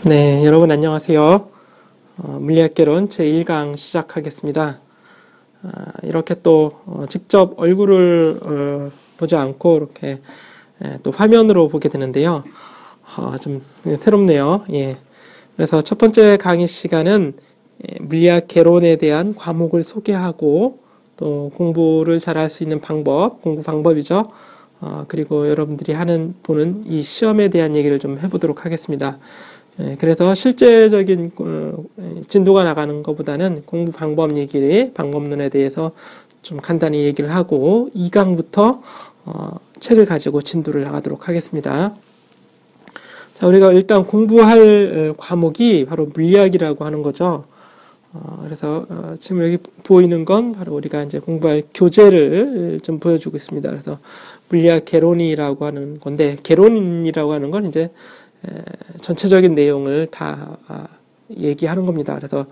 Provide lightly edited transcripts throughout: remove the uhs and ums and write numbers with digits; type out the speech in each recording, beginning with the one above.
네, 여러분 안녕하세요. 물리학개론 제1강 시작하겠습니다. 이렇게 또 직접 얼굴을 보지 않고 이렇게 또 화면으로 보게 되는데요. 좀 새롭네요. 예. 그래서 첫 번째 강의 시간은 물리학개론에 대한 과목을 소개하고 또 공부를 잘할 수 있는 방법, 공부 방법이죠. 그리고 여러분들이 보는 이 시험에 대한 얘기를 좀 해보도록 하겠습니다. 그래서 실제적인 진도가 나가는 것보다는 공부 방법 방법론에 대해서 좀 간단히 얘기를 하고 2강부터 책을 가지고 진도를 나가도록 하겠습니다. 자, 우리가 일단 공부할 과목이 바로 물리학이라고 하는 거죠. 그래서 지금 여기 보이는 건 바로 우리가 이제 공부할 교재를 좀 보여주고 있습니다. 그래서 물리학 개론이라고 하는 건데, 개론이라고 하는 건 이제 전체적인 내용을 다 얘기하는 겁니다. 그래서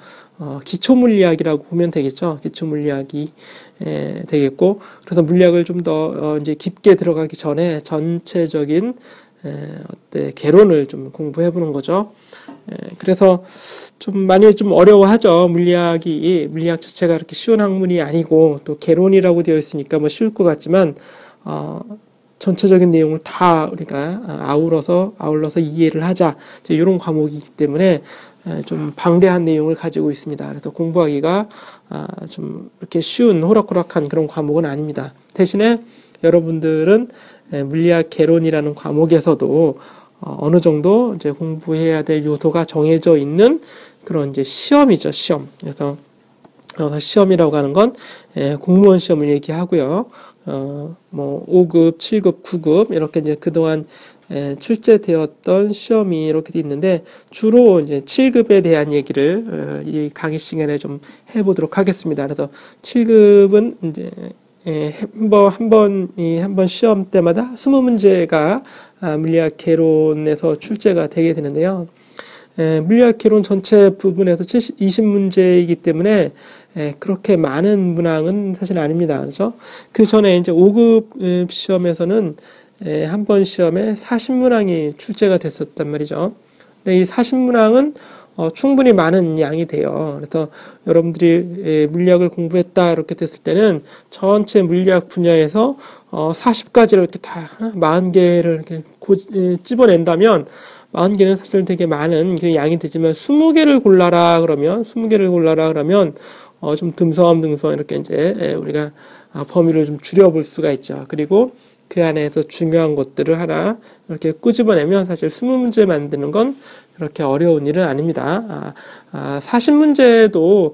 기초물리학이라고 보면 되겠죠. 기초물리학이 되겠고, 그래서 물리학을 좀 더 이제 깊게 들어가기 전에 전체적인 개론을 좀 공부해 보는 거죠. 그래서 좀 많이 좀 어려워하죠. 물리학 자체가 그렇게 쉬운 학문이 아니고, 또 개론이라고 되어 있으니까 뭐 쉬울 것 같지만 전체적인 내용을 다 우리가 아울러서 이해를 하자, 이제 이런 과목이기 때문에 좀 방대한 내용을 가지고 있습니다. 그래서 공부하기가 좀 이렇게 쉬운 호락호락한 그런 과목은 아닙니다. 대신에 여러분들은 물리학 개론이라는 과목에서도 어느 정도 이제 공부해야 될 요소가 정해져 있는 그런 이제 시험이죠, 시험. 그래서 시험이라고 하는 건 공무원 시험을 얘기하고요. 뭐 5급, 7급, 9급 이렇게 이제 그동안 출제되었던 시험이 이렇게 있는데, 주로 이제 7급에 대한 얘기를 이 강의 시간에 좀 해보도록 하겠습니다. 그래서 7급은 이제 한 번 시험 때마다 20문제가 물리학 개론에서 출제가 되게 되는데요. 물리학 개론 전체 부분에서 20문제이기 때문에 그렇게 많은 문항은 사실 아닙니다. 그렇죠? 그 전에 이제 5급 시험에서는 한 번 시험에 40문항이 출제가 됐었단 말이죠. 근데 이 40문항은 충분히 많은 양이 돼요. 그래서 여러분들이 물리학을 공부했다 이렇게 됐을 때는 전체 물리학 분야에서 40가지를 이렇게 다 40개를 이렇게 찝어낸다면, 40개는 사실 되게 많은 양이 되지만 20개를 골라라 그러면 좀 듬성듬성 이렇게 이제 우리가 범위를 좀 줄여볼 수가 있죠. 그리고 그 안에서 중요한 것들을 하나 이렇게 끄집어내면 사실 20문제 만드는 건 그렇게 어려운 일은 아닙니다. 40문제도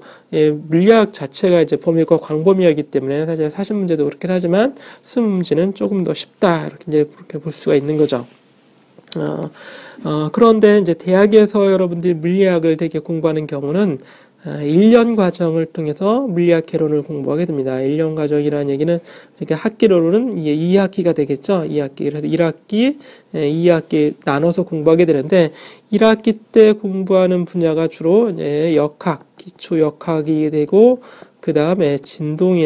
물리학 자체가 이제 범위가 광범위하기 때문에 사실 40문제도 그렇긴 하지만 20문제는 조금 더 쉽다, 이렇게 이제 그렇게 볼 수가 있는 거죠. 그런데 이제 대학에서 여러분들이 물리학을 되게 공부하는 경우는 1년 과정을 통해서 물리학 개론을 공부하게 됩니다. 1년 과정이라는 얘기는 이렇게 학기로는 2학기가 되겠죠. 2학기. 그래서 1학기, 2학기 나눠서 공부하게 되는데, 1학기 때 공부하는 분야가 주로 역학, 기초 역학이 되고, 그 다음에 진동,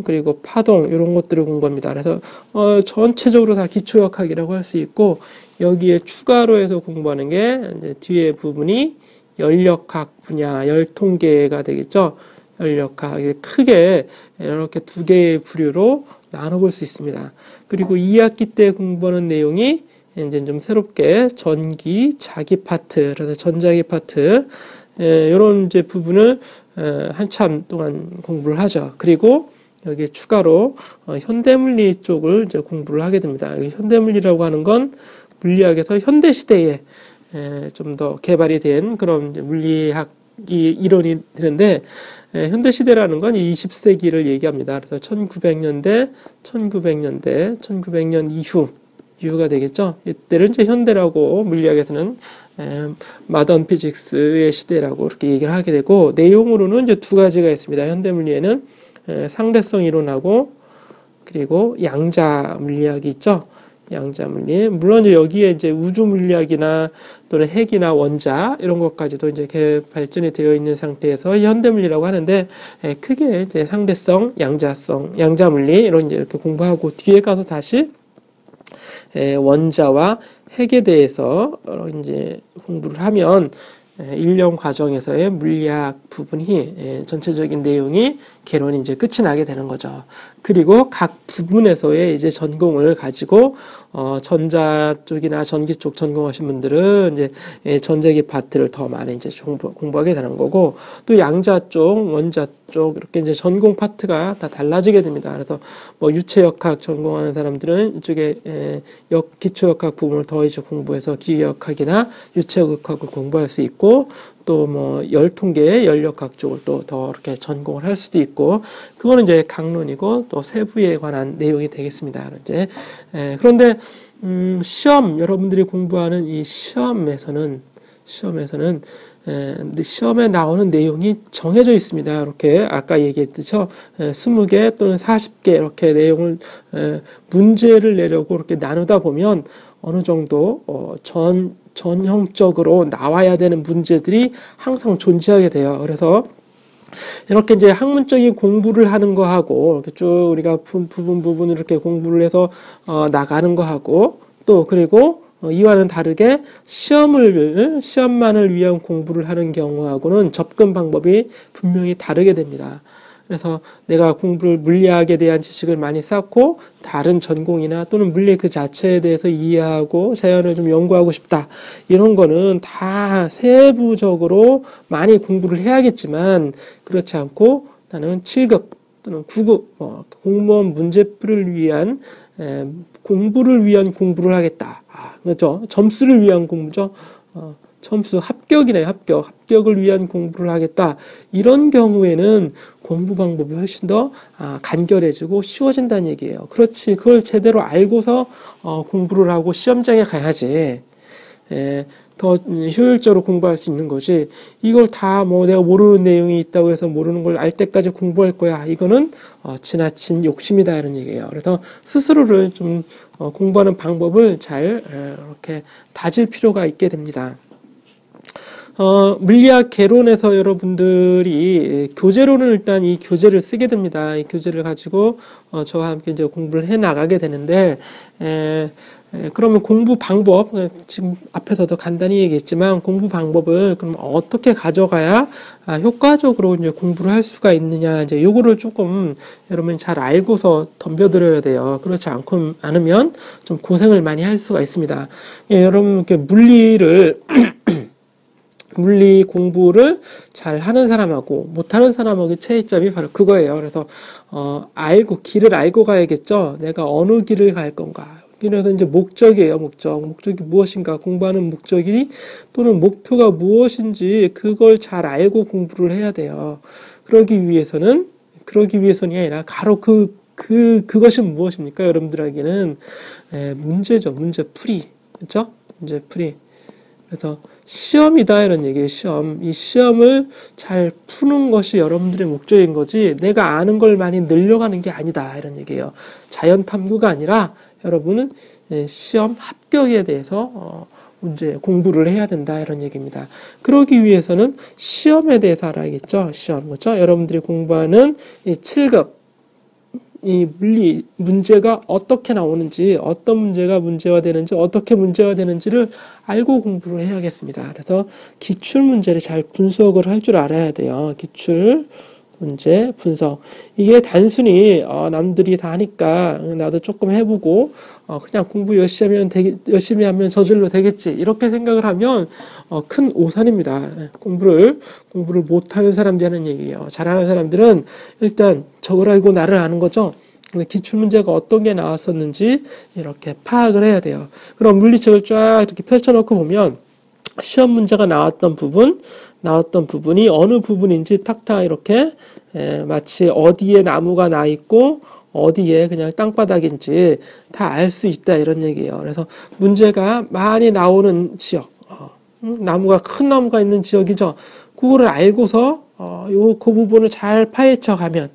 그리고 파동, 이런 것들을 공부합니다. 그래서 전체적으로 다 기초역학이라고 할 수 있고, 여기에 추가로 해서 공부하는 게 이제 뒤에 부분이 열역학 분야, 열통계가 되겠죠. 열역학, 크게 이렇게 두 개의 부류로 나눠볼 수 있습니다. 그리고 2학기 때 공부하는 내용이 이제 좀 새롭게 전기, 자기 파트, 그래서 전자기 파트, 이런 이제 부분을 한참 동안 공부를 하죠. 그리고 여기에 추가로 현대물리 쪽을 이제 공부를 하게 됩니다. 현대물리라고 하는 건 물리학에서 현대시대에 좀 더 개발이 된 그런 물리학이 이론이 되는데, 현대시대라는 건 20세기를 얘기합니다. 그래서 1900년 이후가 되겠죠. 이때를 이제 현대라고 물리학에서는 마던 피직스의 시대라고 이렇게 얘기를 하게 되고, 내용으로는 이제 두 가지가 있습니다. 현대물리에는 상대성 이론하고 그리고 양자 물리학이 있죠. 양자 물리. 물론 이제 여기에 이제 우주 물리학이나 또는 핵이나 원자 이런 것까지도 이제 발전이 되어 있는 상태에서 현대 물리라고 하는데, 크게 이제 상대성, 양자 물리 이런 이제 이렇게 공부하고, 뒤에 가서 다시 원자와 핵에 대해서 이제 공부를 하면 1년 과정에서의 물리학 부분이 전체적인 내용이 개론이 이제 끝이 나게 되는 거죠. 그리고 각 부분에서의 이제 전공을 가지고 전자 쪽이나 전기 쪽 전공하신 분들은 이제 전자기 파트를 더 많이 이제 공부하게 되는 거고, 또 양자 쪽, 원자 쪽 이렇게 이제 전공 파트가 다 달라지게 됩니다. 그래서 뭐 유체역학 전공하는 사람들은 이쪽에 기초역학 부분을 더 이제 공부해서 기계역학이나 유체역학을 공부할 수 있고, 또 뭐 열통계, 열역학 쪽을 또 더 이렇게 전공을 할 수도 있고, 그거는 이제 강론이고 또 세부에 관한 내용이 되겠습니다. 이제 그런데 시험, 여러분들이 공부하는 이 시험에 나오는 내용이 정해져 있습니다. 이렇게 아까 얘기했듯이 20개 또는 40개 이렇게 내용을 문제를 내려고 이렇게 나누다 보면 어느 정도 전형적으로 나와야 되는 문제들이 항상 존재하게 돼요. 그래서 이렇게 이제 학문적인 공부를 하는 거하고 이렇게 쭉 우리가 부분 이렇게 공부를 해서 나가는 거하고, 또 그리고 이와는 다르게 시험만을 위한 공부를 하는 경우하고는 접근 방법이 분명히 다르게 됩니다. 그래서 내가 물리학에 대한 지식을 많이 쌓고 다른 전공이나 또는 물리 그 자체에 대해서 이해하고 자연을 좀 연구하고 싶다, 이런 거는 다 세부적으로 많이 공부를 해야겠지만, 그렇지 않고 나는 7급 또는 9급 공무원 문제풀이를 위한 공부를 위한 공부를 하겠다. 그렇죠? 점수를 위한 공부죠. 점수 합격이네요. 합격을 위한 공부를 하겠다. 이런 경우에는 공부 방법이 훨씬 더 간결해지고 쉬워진다는 얘기예요. 그렇지, 그걸 제대로 알고서 공부를 하고 시험장에 가야지 더 효율적으로 공부할 수 있는 거지, 이걸 다 뭐 내가 모르는 내용이 있다고 해서 모르는 걸 알 때까지 공부할 거야, 이거는 지나친 욕심이다, 이런 얘기예요. 그래서 스스로를 좀 공부하는 방법을 잘 이렇게 다질 필요가 있게 됩니다. 물리학 개론에서 여러분들이 교재로는 일단 이 교재를 쓰게 됩니다. 이 교재를 가지고 저와 함께 이제 공부를 해 나가게 되는데, 그러면 공부 방법, 지금 앞에서도 간단히 얘기했지만 공부 방법을 그럼 어떻게 가져가야 효과적으로 이제 공부를 할 수가 있느냐, 이제 요거를 조금 여러분 잘 알고서 덤벼들어야 돼요. 그렇지 않으면 좀 고생을 많이 할 수가 있습니다. 여러분 이렇게 물리 공부를 잘 하는 사람하고 못하는 사람하고의 차이점이 바로 그거예요. 그래서 길을 알고 가야겠죠. 내가 어느 길을 갈 건가. 그래서 이제 목적이에요. 목적이 무엇인가, 공부하는 목적이 또는 목표가 무엇인지 그걸 잘 알고 공부를 해야 돼요. 그러기 위해서는 아니라 바로 그것이 무엇입니까? 여러분들에게는 문제죠. 문제풀이. 그렇죠? 문제풀이. 그래서 시험이다, 이런 얘기예요. 이 시험을 잘 푸는 것이 여러분들의 목적인 거지, 내가 아는 걸 많이 늘려가는 게 아니다, 이런 얘기예요. 자연 탐구가 아니라 여러분은 시험 합격에 대해서 문제 공부를 해야 된다, 이런 얘기입니다. 그러기 위해서는 시험에 대해서 알아야겠죠. 시험, 그렇죠? 여러분들이 공부하는 이 7급 이 물리 문제가 어떻게 나오는지, 어떤 문제가 문제가 되는지, 어떻게 문제가 되는지를 알고 공부를 해야겠습니다. 그래서 기출 문제를 잘 분석을 할 줄 알아야 돼요. 기출 문제 분석. 이게 단순히 남들이 다 하니까 나도 조금 해보고 그냥 공부 열심히 하면 저절로 되겠지, 이렇게 생각을 하면 큰 오산입니다. 공부를 못하는 사람들이 하는 얘기예요. 잘하는 사람들은 일단 저걸 알고 나를 아는 거죠. 기출문제가 어떤 게 나왔었는지 이렇게 파악을 해야 돼요. 그럼 물리책을 쫙 이렇게 펼쳐놓고 보면 시험 문제가 나왔던 부분이 어느 부분인지 탁탁 이렇게 마치 어디에 나무가 나 있고 어디에 그냥 땅바닥인지 다 알 수 있다, 이런 얘기예요. 그래서 문제가 많이 나오는 지역, 큰 나무가 있는 지역이죠. 그거를 알고서 그 부분을 잘 파헤쳐 가면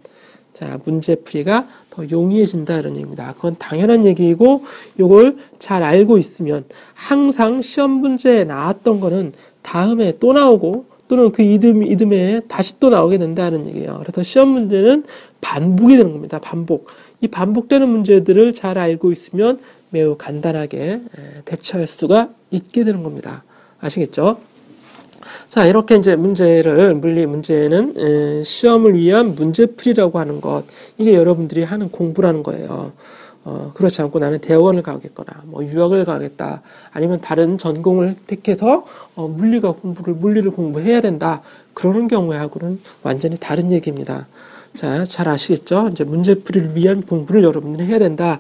문제풀이가 더 용이해진다, 이런 얘기입니다. 그건 당연한 얘기이고, 요걸 잘 알고 있으면 항상 시험 문제에 나왔던 거는 다음에 또 나오고 또는 그 이듬해 다시 또 나오게 된다는 얘기예요. 그래서 시험 문제는 반복이 되는 겁니다. 반복. 이 반복되는 문제들을 잘 알고 있으면 매우 간단하게 대처할 수가 있게 되는 겁니다. 아시겠죠? 자, 이렇게 이제 물리 문제는 시험을 위한 문제풀이라고 하는 것, 이게 여러분들이 하는 공부라는 거예요. 그렇지 않고 나는 대학원을 가겠거나, 뭐 유학을 가겠다, 아니면 다른 전공을 택해서 물리를 공부해야 된다. 그러는 경우하고는 완전히 다른 얘기입니다. 자, 잘 아시겠죠? 이제 문제풀이를 위한 공부를 여러분들이 해야 된다.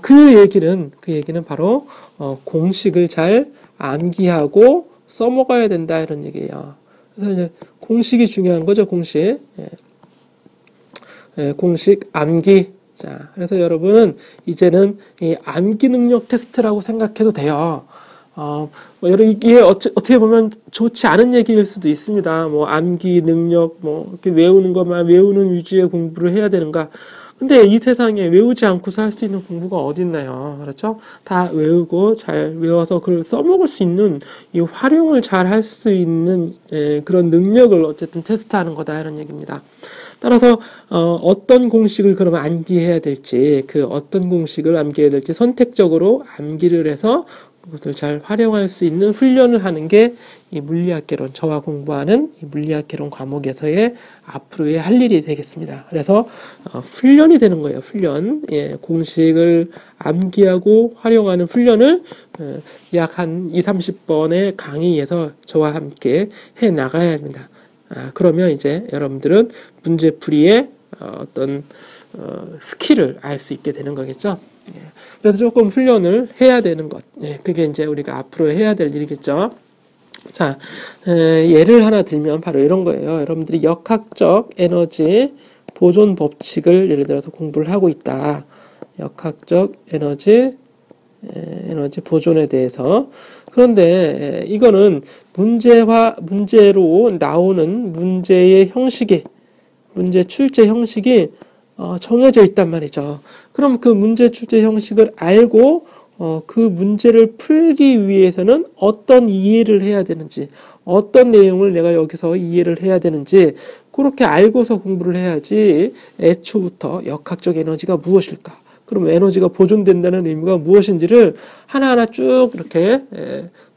그 얘기는 바로 공식을 잘 암기하고 써먹어야 된다 이런 얘기예요. 그래서 이제 공식이 중요한 거죠. 공식. 공식 암기. 자, 그래서 여러분은 이제는 이 암기 능력 테스트라고 생각해도 돼요. 이게 어떻게 보면 좋지 않은 얘기일 수도 있습니다. 뭐 암기 능력, 뭐 이렇게 외우는 것만 외우는 위주의 공부를 해야 되는가? 근데 이 세상에 외우지 않고서 할 수 있는 공부가 어디 있나요? 그렇죠? 다 외우고 잘 외워서 그걸 써먹을 수 있는, 이 활용을 잘 할 수 있는 그런 능력을 어쨌든 테스트하는 거다 이런 얘기입니다. 따라서 어떤 공식을 그러면 암기해야 될지, 그 어떤 공식을 암기해야 될지 선택적으로 암기를 해서 그것을 잘 활용할 수 있는 훈련을 하는 게 이 물리학개론, 저와 공부하는 이 물리학개론 과목에서의 앞으로의 할 일이 되겠습니다. 그래서 훈련이 되는 거예요. 훈련. 공식을 암기하고 활용하는 훈련을 약 한 2-30번의 강의에서 저와 함께 해 나가야 합니다. 그러면 이제 여러분들은 문제풀이의 어떤 스킬을 알 수 있게 되는 거겠죠. 그래서 조금 훈련을 해야 되는 것. 그게 이제 우리가 앞으로 해야 될 일이겠죠. 자, 예를 하나 들면 바로 이런 거예요. 여러분들이 역학적 에너지 보존 법칙을 예를 들어서 공부를 하고 있다. 역학적 에너지 보존에 대해서. 그런데 이거는 문제로 나오는 문제의 형식이, 문제 출제 형식이 정해져 있단 말이죠. 그럼 그 문제 출제 형식을 알고 그 문제를 풀기 위해서는 어떤 이해를 해야 되는지, 어떤 내용을 내가 여기서 이해를 해야 되는지 그렇게 알고서 공부를 해야지. 애초부터 역학적 에너지가 무엇일까? 그럼 에너지가 보존된다는 의미가 무엇인지를 하나하나 쭉 이렇게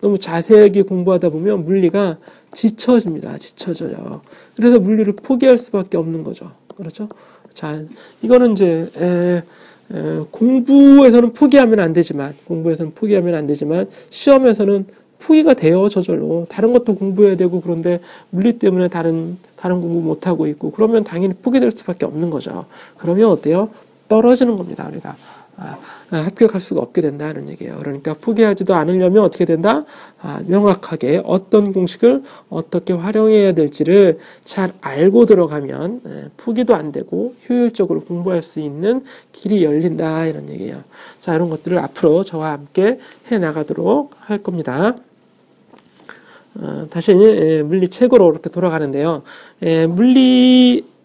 너무 자세하게 공부하다 보면 물리가 지쳐져요. 그래서 물리를 포기할 수밖에 없는 거죠. 그렇죠? 자, 이거는 이제 공부에서는 포기하면 안 되지만 시험에서는 포기가 돼요. 저절로. 다른 것도 공부해야 되고, 그런데 물리 때문에 다른 공부 못 하고 있고, 그러면 당연히 포기될 수밖에 없는 거죠. 그러면 어때요? 떨어지는 겁니다. 우리가 합격할 수가 없게 된다는 얘기예요. 그러니까 포기하지도 않으려면 어떻게 된다? 명확하게 어떤 공식을 어떻게 활용해야 될지를 잘 알고 들어가면 포기도 안 되고 효율적으로 공부할 수 있는 길이 열린다 이런 얘기예요. 자, 이런 것들을 앞으로 저와 함께 해 나가도록 할 겁니다. 다시 물리 책으로 이렇게 돌아가는데요.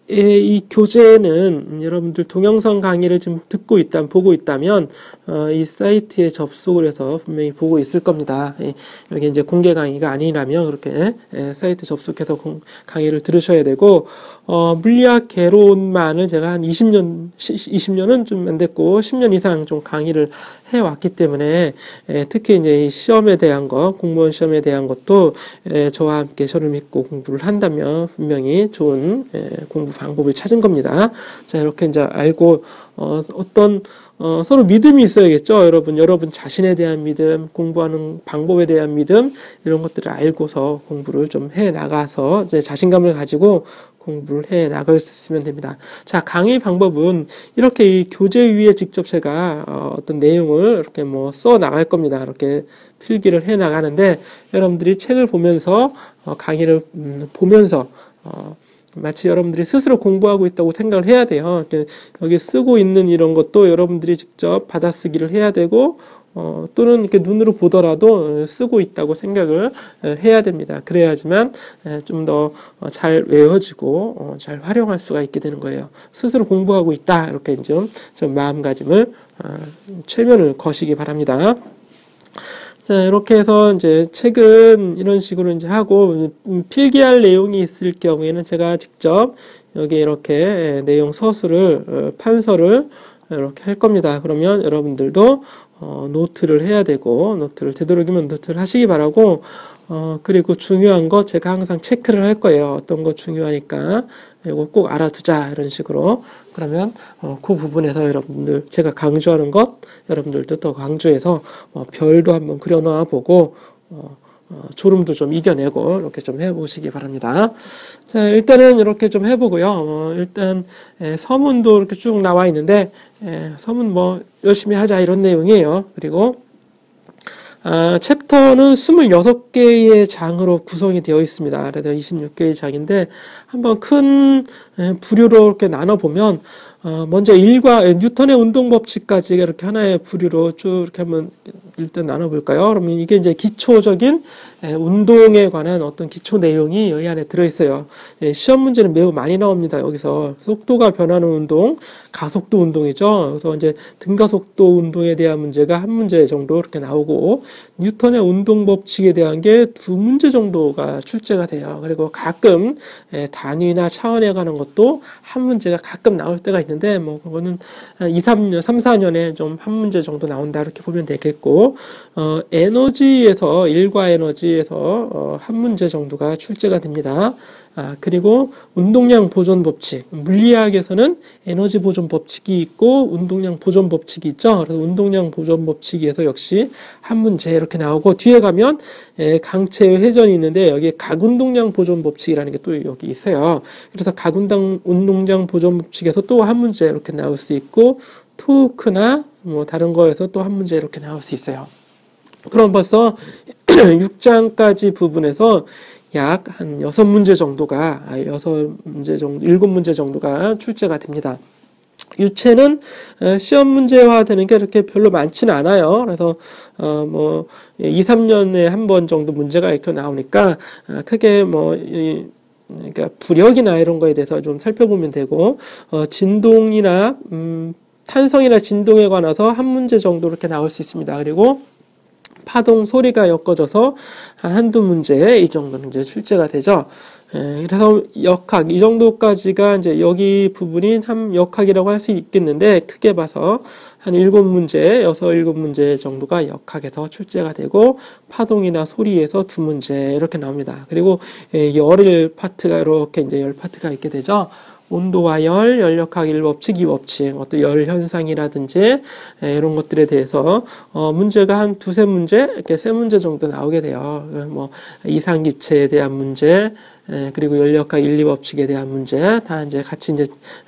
이 교재는 여러분들 동영상 강의를 지금 보고 있다면 이 사이트에 접속을 해서 분명히 보고 있을 겁니다. 여기 이제 공개 강의가 아니라면 그렇게 사이트 접속해서 강의를 들으셔야 되고, 물리학 개론만을 제가 한 20년은 좀 안 됐고 10년 이상 좀 강의를 해왔기 때문에 특히 이제 이 시험에 대한 것, 공무원 시험에 대한 것도 저와 함께 저를 믿고 공부를 한다면 분명히 좋은 공부 방법을 찾은 겁니다. 자, 이렇게 이제 알고 서로 믿음이 있어야겠죠. 여러분 자신에 대한 믿음, 공부하는 방법에 대한 믿음, 이런 것들을 알고서 공부를 좀 해 나가서 이제 자신감을 가지고 공부를 해 나갈 수 있으면 됩니다. 자, 강의 방법은 이렇게 이 교재 위에 직접 제가 어떤 내용을 이렇게 써 나갈 겁니다. 이렇게 필기를 해 나가는데 여러분들이 책을 보면서 강의를 보면서 마치 여러분들이 스스로 공부하고 있다고 생각을 해야 돼요. 여기 쓰고 있는 이런 것도 여러분들이 직접 받아쓰기를 해야 되고, 또는 이렇게 눈으로 보더라도 쓰고 있다고 생각을 해야 됩니다. 그래야지만 좀 더 잘 외워지고 잘 활용할 수가 있게 되는 거예요. 스스로 공부하고 있다, 이렇게 좀 마음가짐을 최면을 거시기 바랍니다. 자, 이렇게 해서 이제 책은 이런 식으로 이제 하고, 필기할 내용이 있을 경우에는 제가 직접 여기 이렇게 내용 서술을, 판서를 이렇게 할 겁니다. 그러면 여러분들도 노트를 해야 되고, 노트를 되도록이면 노트를 하시기 바라고, 그리고 중요한 거 제가 항상 체크를 할 거예요. 어떤 거 중요하니까 이거 꼭 알아두자 이런 식으로. 그러면 그 부분에서 여러분들 제가 강조하는 것 여러분들도 더 강조해서 별도 한번 그려놔 보고 졸음도 좀 이겨내고 이렇게 좀 해보시기 바랍니다. 자, 일단은 이렇게 좀 해보고요. 일단 서문도 이렇게 쭉 나와 있는데 서문 뭐 열심히 하자 이런 내용이에요. 그리고 챕터는 26개의 장으로 구성이 되어 있습니다. 그래서 26개의 장인데 한번 큰 부류로 이렇게 나눠보면 먼저 뉴턴의 운동 법칙까지 이렇게 하나의 부류로 쭉 이렇게 한번 일단 나눠볼까요? 그러면 이게 이제 기초적인 운동에 관한 어떤 기초 내용이 여기 안에 들어있어요. 시험 문제는 매우 많이 나옵니다. 여기서 속도가 변하는 운동, 가속도 운동이죠. 그래서 이제 등가속도 운동에 대한 문제가 한 문제 정도 이렇게 나오고 뉴턴의 운동 법칙에 대한 게 2문제 정도가 출제가 돼요. 그리고 가끔 단위나 차원에 관한 것도 한 문제가 가끔 나올 때가 있는데 뭐 그거는 3, 4년에 좀 한 문제 정도 나온다 이렇게 보면 되겠고 에너지에서 일과 에너지에서 한 문제 정도가 출제가 됩니다. 그리고 운동량 보존 법칙, 물리학에서는 에너지 보존 법칙이 있고 운동량 보존 법칙이 있죠. 그래서 운동량 보존 법칙에서 역시 한 문제 이렇게 나오고 뒤에 가면 강체의 회전이 있는데 여기에 각운동량 보존 법칙이라는 게 또 여기 있어요. 그래서 각운동량 보존 법칙에서 또 한 문제 이렇게 나올 수 있고 토크나 뭐 다른 거에서 또 한 문제 이렇게 나올 수 있어요. 그럼 벌써 6장까지 부분에서 약 한 6문제 정도가, 7문제 정도가 출제가 됩니다. 유체는 시험 문제화 되는 게 이렇게 별로 많지는 않아요. 그래서, 2, 3년에 한 번 정도 문제가 이렇게 나오니까, 크게 그러니까 부력이나 이런 거에 대해서 좀 살펴보면 되고, 진동이나, 탄성이나 진동에 관해서 한 문제 정도 이렇게 나올 수 있습니다. 그리고 파동 소리가 엮어져서 한두 문제 이 정도는 이제 출제가 되죠. 그래서 역학 이 정도까지가 이제 여기 부분이 역학이라고 할 수 있겠는데 크게 봐서 한 7문제, 7문제 정도가 역학에서 출제가 되고 파동이나 소리에서 2문제 이렇게 나옵니다. 그리고 열 파트가 이렇게 이제 열 파트가 있게 되죠. 온도와 열, 열역학 1법칙, 2법칙, 어떤 열 현상이라든지 이런 것들에 대해서 문제가 한 2-3문제, 이렇게 3문제 정도 나오게 돼요. 뭐 이상기체에 대한 문제, 그리고 열역학 1, 2법칙에 대한 문제 다 이제 같이 이제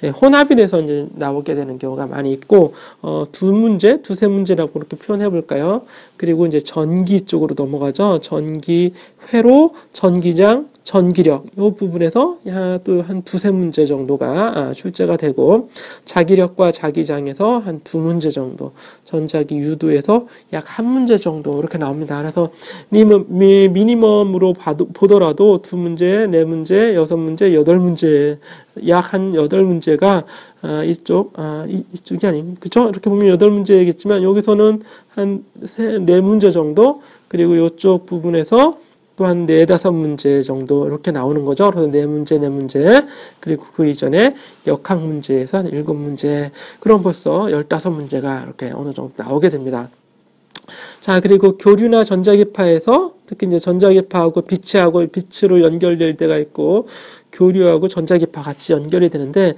혼합이 돼서 이제 나오게 되는 경우가 많이 있고 2문제, 2-3문제라고 그렇게 표현해 볼까요? 그리고 이제 전기 쪽으로 넘어가죠. 전기 회로, 전기장, 전기력 이 부분에서 또 한 2-3문제 정도가 출제가 되고 자기력과 자기장에서 한 2문제 정도, 전자기 유도에서 약 1문제 정도 이렇게 나옵니다. 그래서 미니멈으로 보더라도 2문제, 4문제, 6문제, 8문제 약 한 8문제가 이쪽이 아니고 그쵸? 이렇게 보면 8문제겠지만 여기서는 한 4문제 정도 그리고 이쪽 부분에서 또 한 4-5문제 정도 이렇게 나오는 거죠. 그래서 4문제 그리고 그 이전에 역학 문제에서 한 7문제 그럼 벌써 15문제가 이렇게 어느 정도 나오게 됩니다. 자, 그리고 교류나 전자기파에서 특히 이제 전자기파하고 빛으로 연결될 때가 있고 교류하고 전자기파 같이 연결이 되는데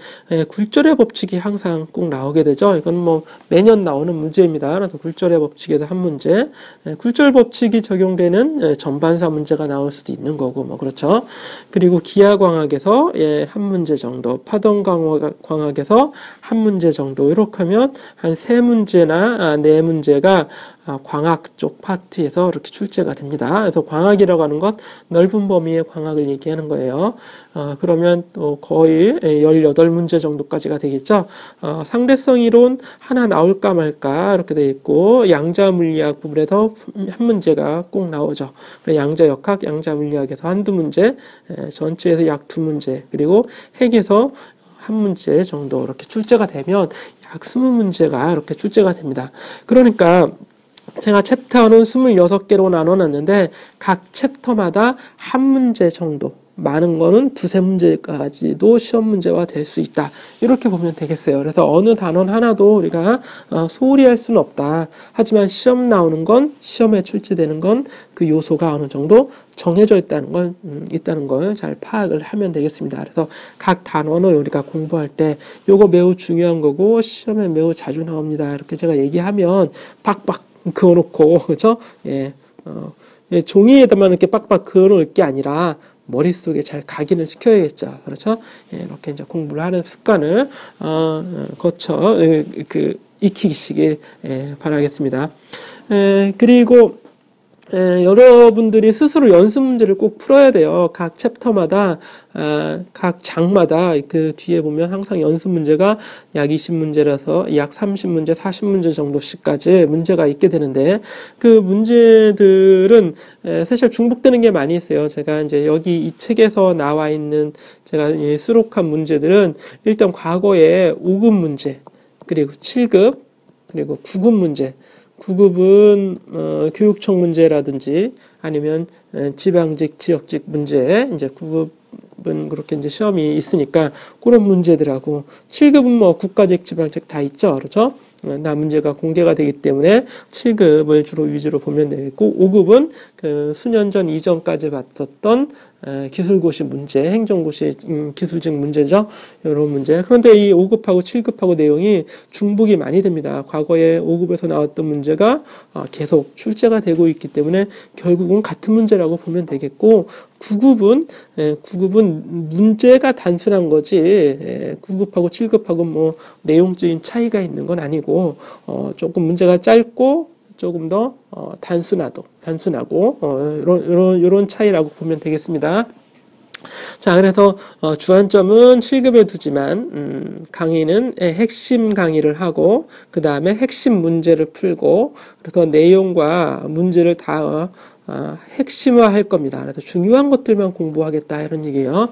굴절의 법칙이 항상 꼭 나오게 되죠. 이건 뭐 매년 나오는 문제입니다. 그래서 굴절의 법칙에서 한 문제, 굴절 법칙이 적용되는 전반사 문제가 나올 수도 있는 거고 뭐 그렇죠. 그리고 기하광학에서 한 문제 정도, 파동광학에서 한 문제 정도 이렇게 하면 한 3문제나 4문제가 광학 쪽 파트에서 이렇게 출제가 됩니다. 그래서 광학이라고 하는 것 넓은 범위의 광학을 얘기하는 거예요. 그러면 또 거의 18문제 정도까지가 되겠죠. 상대성 이론 하나 나올까 말까 이렇게 되어 있고 양자 물리학 부분에서 한 문제가 꼭 나오죠. 양자 역학, 양자 물리학에서 한두 문제, 전체에서 약 2문제, 그리고 핵에서 한 문제 정도 이렇게 출제가 되면 약 20문제가 이렇게 출제가 됩니다. 그러니까 제가 챕터는 26개로 나눠놨는데 각 챕터마다 한 문제 정도, 많은 거는 두세 문제까지도 시험 문제화 될 수 있다. 이렇게 보면 되겠어요. 그래서 어느 단원 하나도 우리가 소홀히 할 수는 없다. 하지만 시험 나오는 건, 시험에 출제되는 건 그 요소가 어느 정도 정해져 있다는 걸 잘 파악을 하면 되겠습니다. 그래서 각 단원을 우리가 공부할 때 요거 매우 중요한 거고 시험에 매우 자주 나옵니다. 이렇게 제가 얘기하면 빡빡 그어놓고, 그렇죠? 종이에다만 이렇게 빡빡 그어놓을 게 아니라 머릿속에 잘 각인을 시켜야겠죠. 그렇죠? 이렇게 이제 공부를 하는 습관을 거쳐 익히시길 바라겠습니다. 그리고 여러분들이 스스로 연습 문제를 꼭 풀어야 돼요. 각 챕터마다, 각 장마다 그 뒤에 보면 항상 연습 문제가 약 20문제라서 약 30문제, 40문제 정도씩까지 문제가 있게 되는데, 그 문제들은 사실 중복되는 게 많이 있어요. 제가 이제 여기 이 책에서 나와 있는 제가 수록한 문제들은 일단 과거에 5급 문제, 그리고 7급, 그리고 9급 문제, 9급은 교육청 문제라든지 아니면 지방직, 지역직 문제, 이제 9급은 그렇게 이제 시험이 있으니까 그런 문제들하고 7급은 뭐 국가직, 지방직 다 있죠, 그렇죠? 나 문제가 공개가 되기 때문에 7급을 주로 위주로 보면 되겠고 5급은 그 수년 전 이전까지 봤었던 기술고시 문제, 행정고시 기술직 문제죠. 이런 문제. 그런데 이 5급하고 7급하고 내용이 중복이 많이 됩니다. 과거에 5급에서 나왔던 문제가 계속 출제가 되고 있기 때문에 결국은 같은 문제라고 보면 되겠고 9급은 문제가 단순한 거지 9급하고 7급하고 뭐 내용적인 차이가 있는 건 아니고 조금 문제가 짧고 조금 더 단순하고 이런 차이라고 보면 되겠습니다. 자, 그래서 주안점은 7급에 두지만 강의는 핵심 강의를 하고 그 다음에 핵심 문제를 풀고 그래서 내용과 문제를 다 핵심화할 겁니다. 그래서 중요한 것들만 공부하겠다 이런 얘기예요.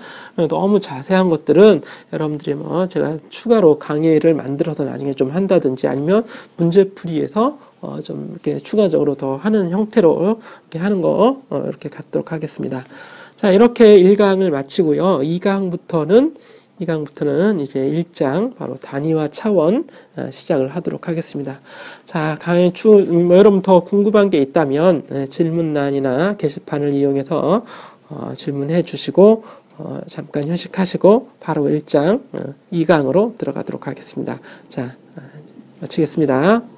너무 자세한 것들은 여러분들이 뭐 제가 추가로 강의를 만들어서 나중에 좀 한다든지 아니면 문제풀이에서 좀 이렇게 추가적으로 더 하는 형태로 이렇게 하는 거 이렇게 갖도록 하겠습니다. 자, 이렇게 1강을 마치고요. 2강부터는 이제 1장 바로 단위와 차원 시작을 하도록 하겠습니다. 자, 강의 여러분 더 궁금한 게 있다면 질문란이나 게시판을 이용해서 질문해 주시고 잠깐 휴식하시고 바로 1장 2강으로 들어가도록 하겠습니다. 자, 마치겠습니다.